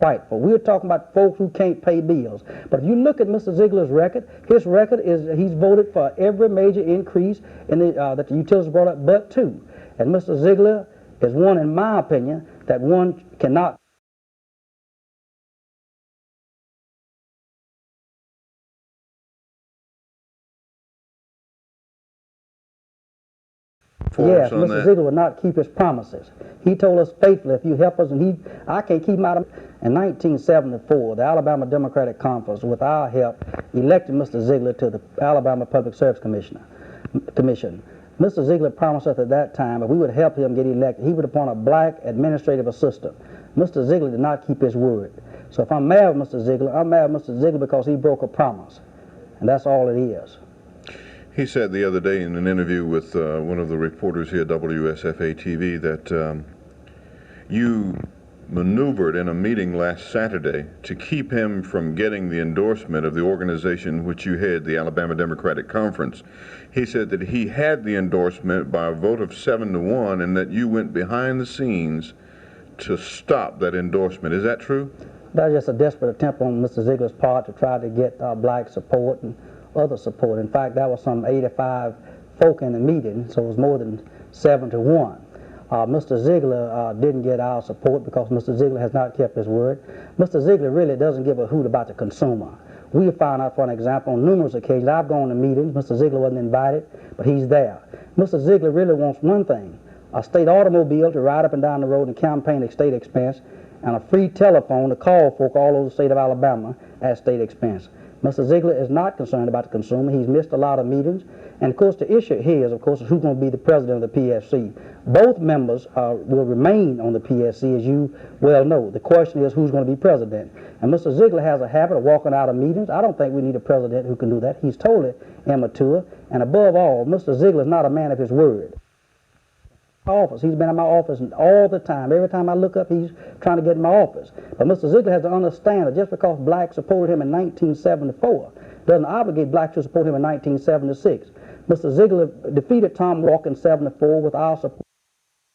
fight for. We're talking about folks who can't pay bills. But if you look at Mr. Ziegler's record, his record is he's voted for every major increase in the, that the utilities brought up but two. And Mr. Ziegler is one, in my opinion, that one cannot. Yes, Mr. Ziegler would not keep his promises. He told us faithfully, if you help us, and I can't keep him out of. In 1974, the Alabama Democratic Conference, with our help, elected Mr. Ziegler to the Alabama Public Service Commission. Mr. Ziegler promised us at that time if we would help him get elected, he would appoint a black administrative assistant. Mr. Ziegler did not keep his word. So if I'm mad with Mr. Ziegler, I'm mad with Mr. Ziegler because he broke a promise. And that's all it is. He said the other day in an interview with one of the reporters here at WSFA TV that you maneuvered in a meeting last Saturday to keep him from getting the endorsement of the organization which you head, the Alabama Democratic Conference. He said that he had the endorsement by a vote of 7-1 and that you went behind the scenes to stop that endorsement. Is that true? That's just a desperate attempt on Mr. Ziegler's part to try to get black support and other support. In fact, that was some 85 folk in the meeting, so it was more than 7-1. Mr. Ziegler didn't get our support because Mr. Ziegler has not kept his word. Mr. Ziegler really doesn't give a hoot about the consumer. We found out, for an example, on numerous occasions, I've gone to meetings, Mr. Ziegler wasn't invited, but he's there. Mr. Ziegler really wants one thing, a state automobile to ride up and down the road and campaign at state expense, and a free telephone to call folk all over the state of Alabama at state expense. Mr. Ziegler is not concerned about the consumer. He's missed a lot of meetings. And, of course, the issue here is, of course, who's going to be the president of the PSC. Both members will remain on the PSC, as you well know. The question is who's going to be president. And Mr. Ziegler has a habit of walking out of meetings. I don't think we need a president who can do that. He's totally immature. And above all, Mr. Ziegler is not a man of his word. Office. He's been in my office all the time. Every time I look up, he's trying to get in my office. But Mr. Ziegler has to understand that just because blacks supported him in 1974 doesn't obligate blacks to support him in 1976. Mr. Ziegler defeated Tom Walker in 74 with our support.